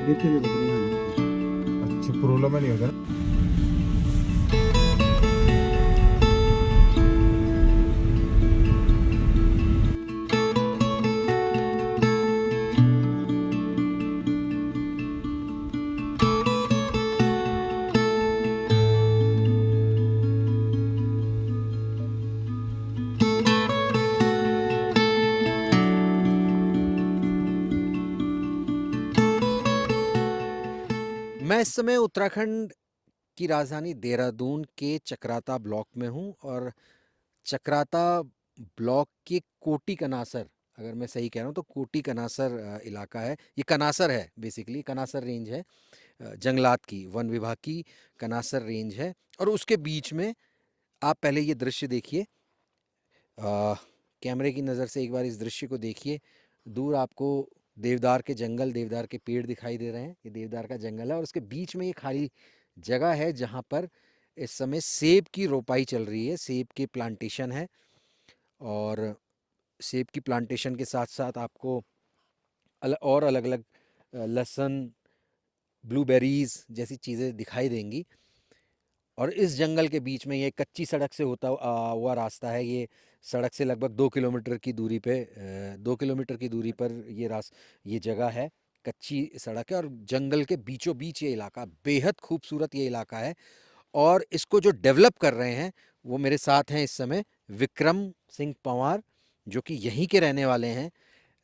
देते हुए बकरियां नहीं थी। अच्छा, प्रॉब्लम में नहीं होता ना। मैं इस समय उत्तराखंड की राजधानी देहरादून के चकराता ब्लॉक में हूँ और चकराता ब्लॉक के कोटी कनासर, अगर मैं सही कह रहा हूँ तो कोटी कनासर इलाका है। ये कनासर है, बेसिकली कनासर रेंज है, जंगलात की, वन विभाग की कनासर रेंज है। और उसके बीच में आप पहले ये दृश्य देखिए, कैमरे की नज़र से एक बार इस दृश्य को देखिए। दूर आपको देवदार के जंगल, देवदार के पेड़ दिखाई दे रहे हैं। ये देवदार का जंगल है और उसके बीच में ये खाली जगह है जहाँ पर इस समय सेब की रोपाई चल रही है, सेब के प्लांटेशन है। और सेब की प्लांटेशन के साथ साथ आपको और अलग अलग लहसुन, ब्लूबेरीज जैसी चीज़ें दिखाई देंगी। और इस जंगल के बीच में ये कच्ची सड़क से होता हुआ रास्ता है। ये सड़क से लगभग 2 किलोमीटर की दूरी पे 2 किलोमीटर की दूरी पर ये जगह है। कच्ची सड़क है और जंगल के बीचों बीच ये इलाका, बेहद खूबसूरत ये इलाका है। और इसको जो डेवलप कर रहे हैं वो मेरे साथ हैं इस समय विक्रम सिंह पंवार, जो कि यहीं के रहने वाले हैं।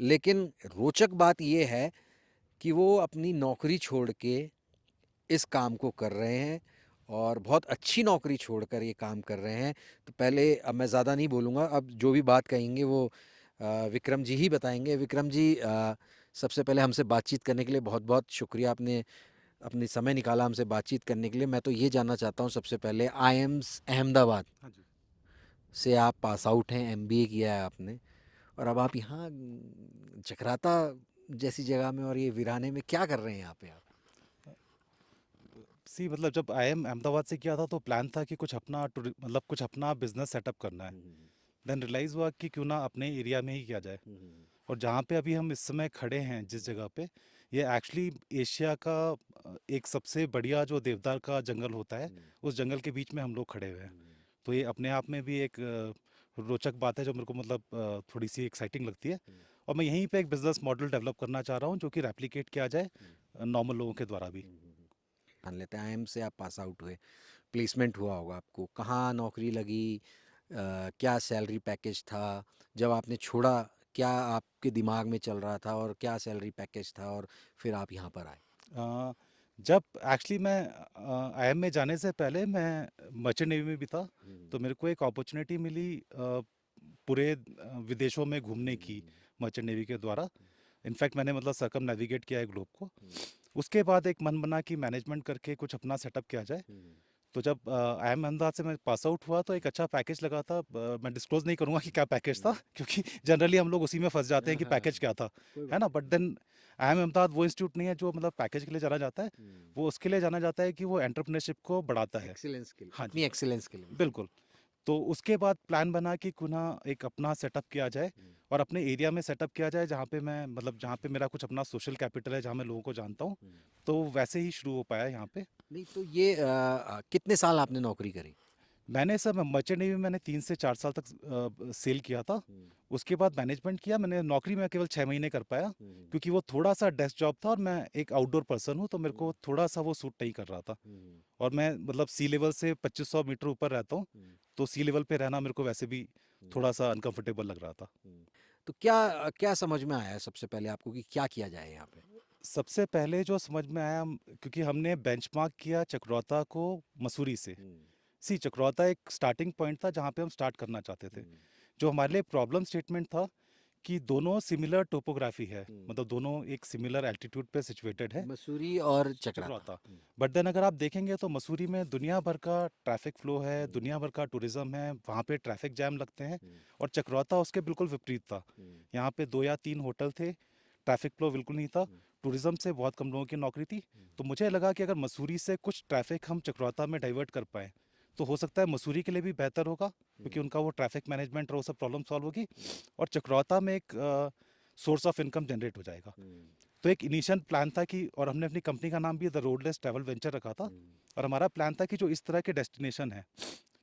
लेकिन रोचक बात ये है कि वो अपनी नौकरी छोड़ के इस काम को कर रहे हैं और बहुत अच्छी नौकरी छोड़कर ये काम कर रहे हैं। तो पहले, अब मैं ज़्यादा नहीं बोलूँगा, अब जो भी बात कहेंगे वो विक्रम जी ही बताएंगे। विक्रम जी, सबसे पहले हमसे बातचीत करने के लिए बहुत बहुत शुक्रिया। आपने अपने समय निकाला हमसे बातचीत करने के लिए। मैं तो ये जानना चाहता हूँ सबसे पहले, आईएम्स अहमदाबाद हाँ जी। से आप पास आउट हैं, एमबीए किया है आपने, और अब आप यहाँ चकराता जैसी जगह में और ये वीराने में क्या कर रहे हैं यहाँ पे आप? सी मतलब जब आईएम अहमदाबाद से किया था तो प्लान था कि कुछ अपना मतलब कुछ अपना बिजनेस सेटअप करना है। हम्म, देन रियलाइज़ हुआ कि क्यों ना अपने एरिया में ही किया जाए। हम्म, और जहाँ पे अभी हम इस समय खड़े हैं जिस जगह पे, ये एक्चुअली एशिया का एक सबसे बढ़िया जो देवदार का जंगल होता है, हम्म, उस जंगल के बीच में हम लोग खड़े हुए हैं। हम्म, तो ये अपने आप में भी एक रोचक बात है जो मेरे को मतलब थोड़ी सी एक्साइटिंग लगती है। हम्म, और मैं यहीं पे एक बिजनेस मॉडल डेवलप करना चाह रहा हूँ जो कि रेप्लिकेट किया जाए हम्म, नॉर्मल लोगों के द्वारा भी। मान लेते हैं आईएम से आप पास आउट हुए, प्लेसमेंट हुआ होगा आपको, कहाँ नौकरी लगी, क्या सैलरी पैकेज था जब आपने छोड़ा, क्या आपके दिमाग में चल रहा था और क्या सैलरी पैकेज था, और फिर आप यहाँ पर आए? अ, जब एक्चुअली मैं आईएम में जाने से पहले मैं मर्चेंट नेवी में भी था। हम्म, तो मेरे को एक अपॉर्चुनिटी मिली पूरे विदेशों में घूमने की, हम्म, मर्चेंट नेवी के द्वारा। इनफैक्ट मैंने मतलब सर्कम नेविगेट किया है ग्लोब को। हम्म, उसके बाद एक मन बना कि मैनेजमेंट करके कुछ अपना सेटअप किया जाए। हम्म, तो जब आईएम अहमदाबाद से मैं पास आउट हुआ तो एक अच्छा पैकेज लगा था। मैं डिस्क्लोज नहीं करूंगा कि क्या पैकेज था क्योंकि जनरली हम लोग उसी में फंस जाते हैं कि हाँ, पैकेज क्या था, कोई है बात ना। बट नहीं। देन आईएम अहमदाबाद वो इंस्टीट्यूट नहीं है जो मतलब पैकेज के लिए जाना जाता है। वो उसके लिए जाना जाता है कि वो एंटरप्रेन्योरशिप को बढ़ाता है। एक्सीलेंस के लिए, हाँ अपनी जी, एक्सीलेंस के लिए। बिल्कुल। तो उसके बाद प्लान बना कि क्यों ना एक अपना सेटअप किया जाए हम्म, और अपने एरिया में सेटअप किया जाए जहाँ पे मैं मतलब जहाँ पे मेरा कुछ अपना सोशल कैपिटल है, जहाँ मैं लोगों को जानता हूँ। हम्म। तो वैसे ही शुरू हो पाया यहाँ पे। नहीं तो ये कितने साल आपने नौकरी करी? मैंने सर मर्चेंट नेवी में मैंने 3 से 4 साल तक सेल किया था। हम्म, उसके बाद मैनेजमेंट किया मैंने। नौकरी में केवल 6 महीने कर पाया हम्म, क्योंकि वो थोड़ा सा डेस्क जॉब था और मैं एक आउटडोर पर्सन हूँ तो मेरे हम्म, को थोड़ा सा वो सूट नहीं कर रहा था। हम्म, और मैं मतलब सी लेवल से 2500 मीटर ऊपर रहता हूँ। हम्म, तो सी लेवल पे रहना मेरे को वैसे भी हम्म, थोड़ा सा अनकंफर्टेबल लग रहा था। हम्म। तो क्या क्या समझ में आया सबसे पहले आपको कि क्या किया जाए यहाँ पे? सबसे पहले जो समझ में आया क्योंकि हमने बेंचमार्क किया चकरौता को मसूरी से। हम्म, सी चकरौता एक स्टार्टिंग पॉइंट था जहाँ पे हम स्टार्ट करना चाहते थे। हम्म, जो हमारे लिए प्रॉब्लम स्टेटमेंट था कि दोनों सिमिलर टोपोग्राफी है, हम्म। मतलब दोनों एक सिमिलर एल्टीट्यूड पे सिचुएटेड है। मसूरी और चक्राता। चकरौता। बट देन अगर आप देखेंगे तो मसूरी में दुनिया भर का ट्रैफिक फ्लो है, हम्म, दुनिया भर का टूरिज्म है, वहाँ पे ट्रैफिक जैम लगते हैं। हम्म, और चकरौता उसके बिल्कुल विपरीत था। हम्म, यहाँ पे 2 या 3 होटल थे, ट्रैफिक फ्लो बिल्कुल नहीं था, हम्म, टूरिज्म से बहुत कम लोगों की नौकरी थी। हम्म, तो मुझे लगा कि अगर मसूरी से कुछ ट्रैफिक हम चकरौता में डाइवर्ट कर पाएँ तो हो सकता है मसूरी के लिए भी बेहतर होगा क्योंकि हम्म, उनका वो ट्रैफिक मैनेजमेंट और वो सब प्रॉब्लम सॉल्व होगी। हम्म, और चकरौता में एक सोर्स ऑफ इनकम जनरेट हो जाएगा। हम्म, तो एक इनिशियल प्लान था कि, और हमने अपनी कंपनी का नाम भी द रोडलेस ट्रैवल वेंचर रखा था। और हमारा प्लान था कि जो इस तरह के डेस्टिनेशन है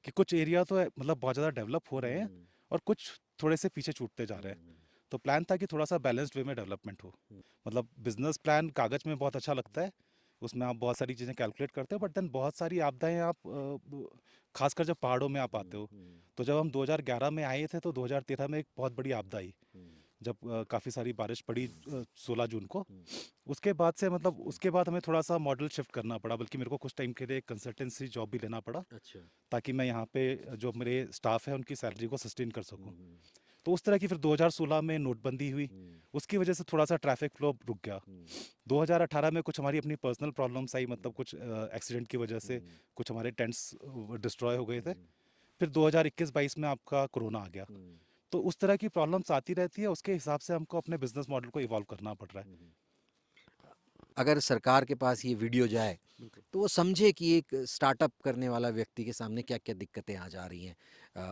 कि कुछ एरिया तो मतलब बहुत ज़्यादा डेवलप हो रहे हैं और कुछ थोड़े से पीछे छूटते जा रहे हैं। तो प्लान था कि थोड़ा सा बैलेंस्ड वे में डेवलपमेंट हो। मतलब बिजनेस प्लान कागज़ में बहुत अच्छा लगता है, उसमें आप बहुत सारी चीज़ें कैलकुलेट करते हो, बट देन बहुत सारी आपदाएं आप खासकर जब पहाड़ों में आप आते हो। तो जब हम 2011 में आए थे तो 2013 में एक बहुत बड़ी आपदा आई, जब काफ़ी सारी बारिश पड़ी 16 जून को। उसके बाद से मतलब उसके बाद हमें थोड़ा सा मॉडल शिफ्ट करना पड़ा, बल्कि मेरे को कुछ टाइम के लिए कंसल्टेंसी जॉब भी लेना पड़ा, अच्छा। ताकि मैं यहाँ पे जो मेरे स्टाफ है उनकी सैलरी को सस्टेन कर सकूँ। तो उस तरह की फिर 2016 में नोटबंदी हुई, उसकी वजह से थोड़ा सा ट्रैफिक फ्लो रुक गया। 2018 में कुछ हमारी अपनी पर्सनल प्रॉब्लम्स आई, मतलब कुछ एक्सीडेंट की वजह से कुछ हमारे टेंट्स डिस्ट्रॉय हो गए थे। फिर 2021-22 में आपका कोरोना आ गया। तो उस तरह की प्रॉब्लम्स आती रहती है, उसके हिसाब से हमको अपने बिजनेस मॉडल को इवॉल्व करना पड़ रहा है। अगर सरकार के पास ये वीडियो जाए बिल्कुल। तो वो समझे कि एक स्टार्टअप करने वाला व्यक्ति के सामने क्या क्या दिक्कतें आ जा रही हैं,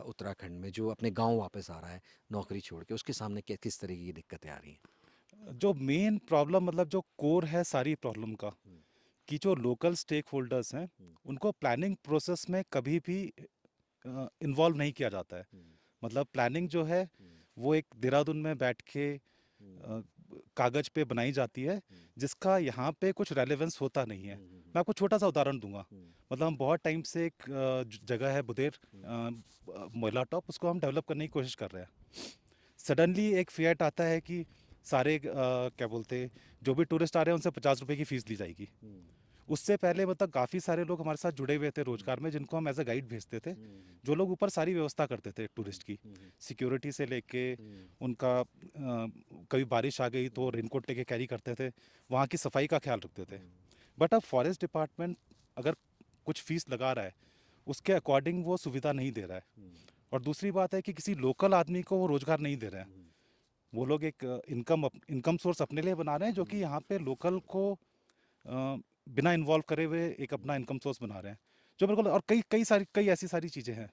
उत्तराखंड में जो अपने गांव वापस आ रहा है नौकरी छोड़ के, उसके सामने क्या किस तरह की दिक्कतें आ रही हैं। जो मेन प्रॉब्लम, मतलब जो कोर है सारी प्रॉब्लम का, कि जो लोकल स्टेक होल्डर्स हैं उनको प्लानिंग प्रोसेस में कभी भी इन्वॉल्व नहीं किया जाता है। मतलब प्लानिंग जो है वो एक देहरादून में बैठ के कागज पे बनाई जाती है, जिसका यहाँ पे कुछ रेलेवेंस होता नहीं है। मैं आपको छोटा सा उदाहरण दूंगा। मतलब हम बहुत टाइम से एक जगह है बुदेर मोइला टॉप, उसको हम डेवलप करने की कोशिश कर रहे हैं। सडनली एक फिएट आता है कि सारे क्या बोलते, जो भी टूरिस्ट आ रहे हैं उनसे 50 रुपए की फीस ली जाएगी। उससे पहले मतलब काफ़ी सारे लोग हमारे साथ जुड़े हुए थे रोजगार में, जिनको हम एज अ गाइड भेजते थे, जो लोग ऊपर सारी व्यवस्था करते थे टूरिस्ट की, सिक्योरिटी से लेके उनका कभी बारिश आ गई तो रेनकोट लेके कैरी करते थे, वहाँ की सफाई का ख्याल रखते थे। बट अब फॉरेस्ट डिपार्टमेंट अगर कुछ फीस लगा रहा है, उसके अकॉर्डिंग वो सुविधा नहीं दे रहा है। और दूसरी बात है कि किसी लोकल आदमी को वो रोजगार नहीं दे रहा है। वो लोग एक इनकम सोर्स अपने लिए बना रहे हैं, जो कि यहाँ पे लोकल को बिना इन्वॉल्व करे हुए एक अपना इनकम सोर्स बना रहे हैं, जो बिल्कुल। और कई ऐसी सारी चीज़ें हैं।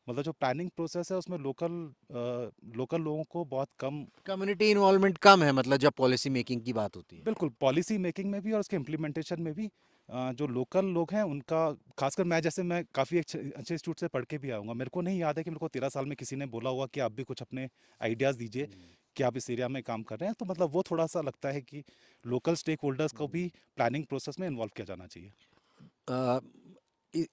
मतलब जो प्लानिंग प्रोसेस है उसमें लोकल लोगों को बहुत कम, कम्युनिटी इन्वॉल्वमेंट कम है, मतलब जब पॉलिसी मेकिंग की बात होती है। बिल्कुल पॉलिसी मेकिंग में भी और उसके इम्प्लीमेंटेशन में भी जो लोकल लोग हैं उनका, खासकर मैं जैसे, मैं काफ़ी अच्छे अच्छे इंस्टीट्यूट से पढ़ के भी आऊँगा, मेरे को नहीं याद है कि मेरे को 13 साल में किसी ने बोला हुआ कि आप भी कुछ अपने आइडियाज़ दीजिए कि आप इस एरिया में काम कर रहे हैं। तो मतलब वो थोड़ा सा लगता है कि लोकल स्टेक होल्डर्स को भी प्लानिंग प्रोसेस में इन्वॉल्व किया जाना चाहिए। अ, इ-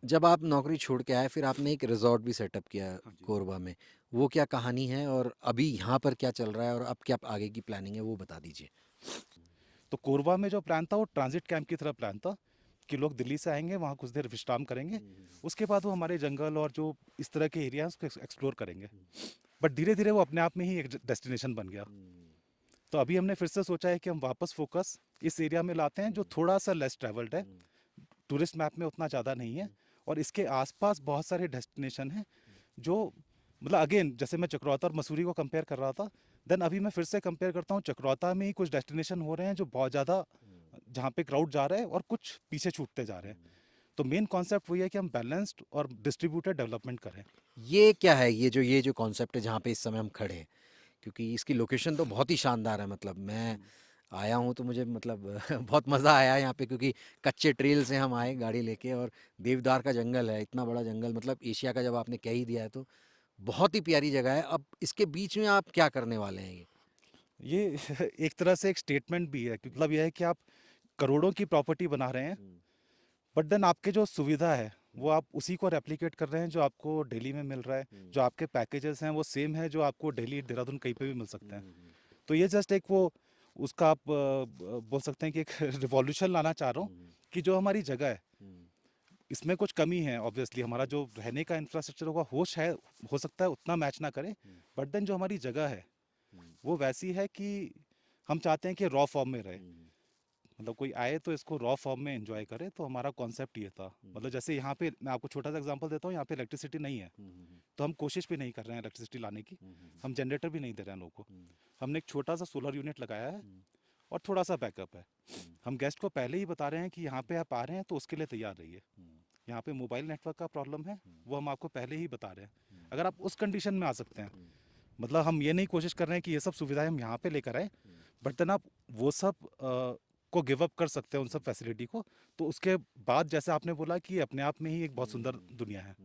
जब आप नौकरी छोड़ के आए फिर आपने एक रिजॉर्ट भी सेटअप किया हाँ जी। कोरबा में, वो क्या कहानी है और अभी यहाँ पर क्या चल रहा है और अब क्या आगे की प्लानिंग है वो बता दीजिए। तो कोरबा में जो प्लान था वो ट्रांजिट कैंप की तरह प्लान था, कि लोग दिल्ली से आएंगे, वहाँ कुछ देर विश्राम करेंगे, उसके बाद वो हमारे जंगल और जो इस तरह के एरिया हैं उसको एक्सप्लोर करेंगे। बट धीरे धीरे वो अपने आप में ही एक डेस्टिनेशन बन गया। तो अभी हमने फिर से सोचा है कि हम वापस फोकस इस एरिया में लाते हैं, जो थोड़ा सा लेस ट्रैवल्ड है, टूरिस्ट मैप में उतना ज़्यादा नहीं है, और इसके आसपास बहुत सारे डेस्टिनेशन हैं जो, मतलब अगेन जैसे मैं चक्राता और मसूरी को कंपेयर कर रहा था, देन अभी मैं फिर से कंपेयर करता हूँ, चक्राता में ही कुछ डेस्टिनेशन हो रहे हैं जो बहुत ज़्यादा, जहाँ पे क्राउड जा रहा है और कुछ पीछे छूटते जा रहे हैं। तो मेन कॉन्सेप्ट वही है कि हम बैलेंस्ड और डिस्ट्रीब्यूटेड डेवलपमेंट करें। ये क्या है, ये जो कॉन्सेप्ट है जहाँ पे इस समय हम खड़े हैं, क्योंकि इसकी लोकेशन तो बहुत ही शानदार है। मतलब मैं आया हूँ तो मुझे मतलब बहुत मज़ा आया यहाँ पे, क्योंकि कच्चे ट्रेल से हम आए गाड़ी लेके, और देवदार का जंगल है, इतना बड़ा जंगल, मतलब एशिया का जब आपने कह ही दिया है तो बहुत ही प्यारी जगह है। अब इसके बीच में आप क्या करने वाले हैं ये एक तरह से एक स्टेटमेंट भी है, क्योंकि मतलब यह है कि आप करोड़ों की प्रॉपर्टी बना रहे हैं, बट देन आपके जो सुविधा है वो आप उसी को रेप्लिकेट कर रहे हैं जो आपको दिल्ली में मिल रहा है। जो आपके पैकेजेस हैं वो सेम है जो आपको दिल्ली देहरादून कहीं पे भी मिल सकते हैं। तो ये जस्ट एक वो, उसका आप बोल सकते हैं कि एक रिवॉल्यूशन लाना चाह रहा हूँ, कि जो हमारी जगह है इसमें कुछ कमी है। ऑब्वियसली हमारा जो रहने का इंफ्रास्ट्रक्चर होगा हो सकता है उतना मैच ना करे, बट देन जो हमारी जगह है वो वैसी है कि हम चाहते हैं कि रॉ फॉर्म में रहे। मतलब कोई आए तो इसको रॉ फॉर्म में एंजॉय करे। तो हमारा कॉन्सेप्ट ये था। मतलब जैसे यहाँ पे मैं आपको छोटा सा एग्जांपल देता हूँ, यहाँ पे इलेक्ट्रिसिटी नहीं है, तो हम कोशिश भी नहीं कर रहे हैं इलेक्ट्रिसिटी लाने की। हम जनरेटर भी नहीं दे रहे हैं लोगों को। हमने एक छोटा सा सोलर यूनिट लगाया है और थोड़ा सा बैकअप है। हम गेस्ट को पहले ही बता रहे हैं कि यहाँ पे आप आ रहे हैं तो उसके लिए तैयार रहिए। यहाँ पे मोबाइल नेटवर्क का प्रॉब्लम है, वो हम आपको पहले ही बता रहे हैं। अगर आप उस कंडीशन में आ सकते हैं, मतलब हम ये नहीं कोशिश कर रहे हैं कि ये सब सुविधाएं हम यहाँ पे लेकर आए, बट देन आप वो सब को गिव अप कर सकते हैं उन सब फैसिलिटी को। तो उसके बाद जैसे आपने बोला कि अपने आप में ही एक बहुत सुंदर दुनिया है।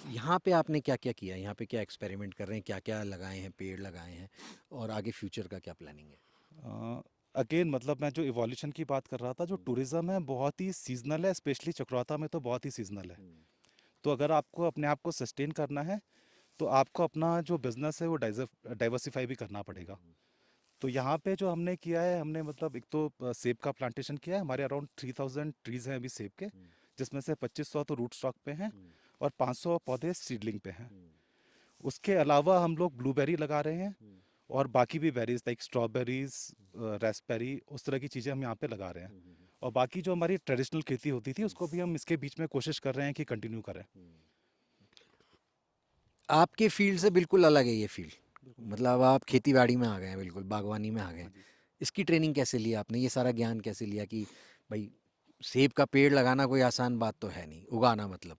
यहाँ पे आपने क्या क्या किया, यहाँ पे क्या एक्सपेरिमेंट कर रहे हैं, क्या क्या लगाए हैं, पेड़ लगाए हैं, और आगे फ्यूचर का क्या प्लानिंग है? अगेन मतलब मैं जो इवोल्यूशन की बात कर रहा था, जो टूरिज्म है बहुत ही सीजनल है, स्पेशली चक्रवाता में तो बहुत ही सीजनल है। तो अगर आपको अपने आप को सस्टेन करना है तो आपको अपना जो बिजनेस है वो डाइवर्सिफाई भी करना पड़ेगा। तो यहाँ पे जो हमने किया है, हमने मतलब एक तो सेब का प्लांटेशन किया है। हमारे अराउंड 3000 ट्रीज हैं अभी सेब के, जिसमें से 2500 तो रूट स्टॉक पे हैं और 500 पौधे सीडलिंग पे हैं। उसके अलावा हम लोग ब्लूबेरी लगा रहे हैं और बाकी भी बेरीज लाइक स्ट्रॉबेरीज, रास्पबेरी, उस तरह की चीज़ें हम यहाँ पे लगा रहे हैं। और बाकी जो हमारी ट्रेडिशनल खेती होती थी उसको भी हम इसके बीच में कोशिश कर रहे हैं कि कंटिन्यू करें। आपके फील्ड से बिल्कुल अलग है ये फील्ड, मतलब आप खेती बाड़ी में आ गए हैं, बिल्कुल बागवानी में आ गए हैं। इसकी ट्रेनिंग कैसे लिया आपने, ये सारा ज्ञान कैसे लिया कि भाई सेब का पेड़ लगाना कोई आसान बात तो है नहीं, उगाना मतलब,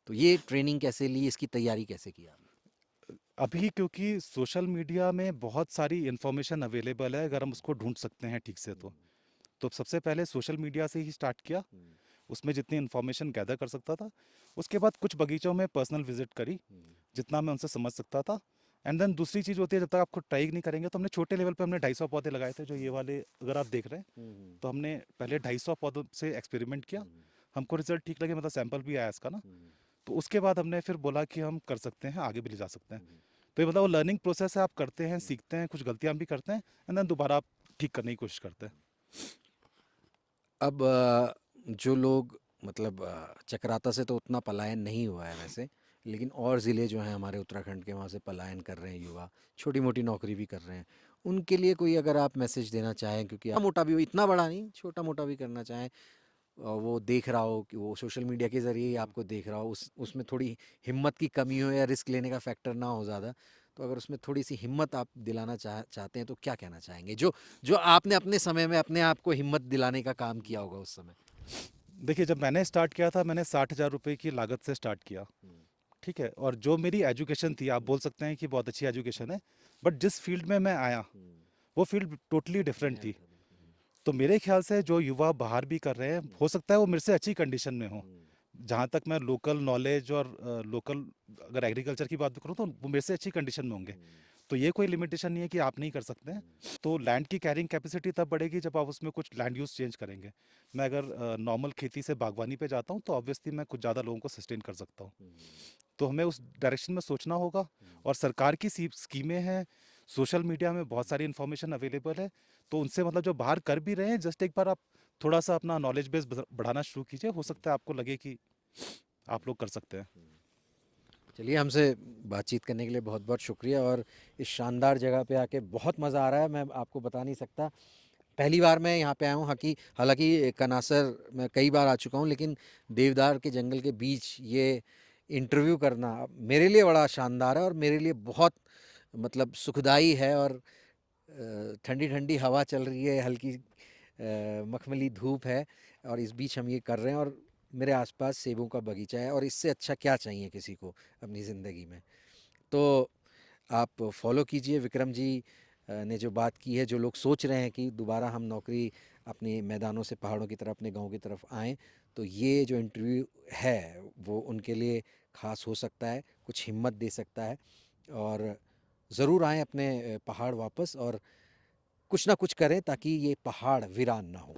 तो ये ट्रेनिंग कैसे ली, इसकी तैयारी कैसे की आपने? अभी क्योंकि सोशल मीडिया में बहुत सारी इन्फॉर्मेशन अवेलेबल है, अगर हम उसको ढूंढ सकते हैं ठीक से तो सबसे पहले सोशल मीडिया से ही स्टार्ट किया। उसमें जितनी इन्फॉर्मेशन गैदर कर सकता था, उसके बाद कुछ बगीचों में पर्सनल विजिट करी, जितना मैं उनसे समझ सकता था। एंड देन दूसरी चीज़ होती है, जब तक आप खुद ट्राई नहीं करेंगे, तो हमने छोटे लेवल पे हमने 250 पौधे लगाए थे, जो ये वाले अगर आप देख रहे हैं। तो हमने पहले 250 पौधों से एक्सपेरिमेंट किया, हमको रिजल्ट ठीक लगे, मतलब सैंपल भी आया इसका ना। तो उसके बाद हमने फिर बोला कि हम कर सकते हैं, आगे भी ले जा सकते हैं। तो ये मतलब वो लर्निंग प्रोसेस है, आप करते हैं, सीखते हैं, कुछ गलतियां भी करते हैं, एंड देन दोबारा आप ठीक करने की कोशिश करते हैं। अब जो लोग मतलब चक्राता से तो उतना पलायन नहीं हुआ है वैसे, लेकिन और ज़िले जो हैं हमारे उत्तराखंड के, वहाँ से पलायन कर रहे हैं युवा, छोटी मोटी नौकरी भी कर रहे हैं, उनके लिए कोई अगर आप मैसेज देना चाहें, क्योंकि छोटा मोटा भी, इतना बड़ा नहीं, छोटा मोटा भी करना चाहें, और वो देख रहा हो कि वो सोशल मीडिया के ज़रिए ही आपको देख रहा हो, उसमें थोड़ी हिम्मत की कमी हो या रिस्क लेने का फैक्टर ना हो ज़्यादा, तो अगर उसमें थोड़ी सी हिम्मत आप दिलाना चाहते हैं तो क्या कहना चाहेंगे, जो जो आपने अपने समय में अपने आप को हिम्मत दिलाने का काम किया होगा उस समय? देखिए, जब मैंने स्टार्ट किया था, मैंने 60,000 रुपये की लागत से स्टार्ट किया, ठीक है। और जो मेरी एजुकेशन थी, आप बोल सकते हैं कि बहुत अच्छी एजुकेशन है, बट जिस फील्ड में मैं आया वो फील्ड टोटली डिफरेंट थी। तो मेरे ख्याल से जो युवा बाहर भी कर रहे हैं, हो सकता है वो मेरे से अच्छी कंडीशन में हो। जहाँ तक मैं लोकल नॉलेज और लोकल अगर एग्रीकल्चर की बात करूँ, तो वो मेरे से अच्छी कंडीशन में होंगे। तो ये कोई लिमिटेशन नहीं है कि आप नहीं कर सकते हैं। तो लैंड की कैरिंग कैपेसिटी तब बढ़ेगी जब आप उसमें कुछ लैंड यूज़ चेंज करेंगे। मैं अगर नॉर्मल खेती से बागवानी पे जाता हूँ, तो ऑब्वियसली मैं कुछ ज़्यादा लोगों को सस्टेन कर सकता हूँ। तो हमें उस डायरेक्शन में सोचना होगा। और सरकार की स्कीमें हैं, सोशल मीडिया में बहुत सारी इन्फॉर्मेशन अवेलेबल है। तो उनसे मतलब जो बाहर कर भी रहे हैं, जस्ट एक बार आप थोड़ा सा अपना नॉलेज बेस बढ़ाना शुरू कीजिए, हो सकता है आपको लगे कि आप लोग कर सकते हैं। चलिए, हमसे बातचीत करने के लिए बहुत बहुत शुक्रिया, और इस शानदार जगह पे आके बहुत मज़ा आ रहा है, मैं आपको बता नहीं सकता। पहली बार मैं यहाँ पे आया हूँ, हालांकि कनासर मैं कई बार आ चुका हूँ, लेकिन देवदार के जंगल के बीच ये इंटरव्यू करना मेरे लिए बड़ा शानदार है, और मेरे लिए बहुत मतलब सुखदाई है, और ठंडी ठंडी हवा चल रही है, हल्की मखमली धूप है, और इस बीच हम ये कर रहे हैं, और मेरे आसपास सेबों का बगीचा है, और इससे अच्छा क्या चाहिए किसी को अपनी ज़िंदगी में। तो आप फॉलो कीजिए विक्रम जी ने जो बात की है, जो लोग सोच रहे हैं कि दोबारा हम नौकरी अपने मैदानों से पहाड़ों की तरफ, अपने गांव की तरफ आएँ, तो ये जो इंटरव्यू है वो उनके लिए ख़ास हो सकता है, कुछ हिम्मत दे सकता है, और ज़रूर आएँ अपने पहाड़ वापस, और कुछ ना कुछ करें ताकि ये पहाड़ वीरान ना हो।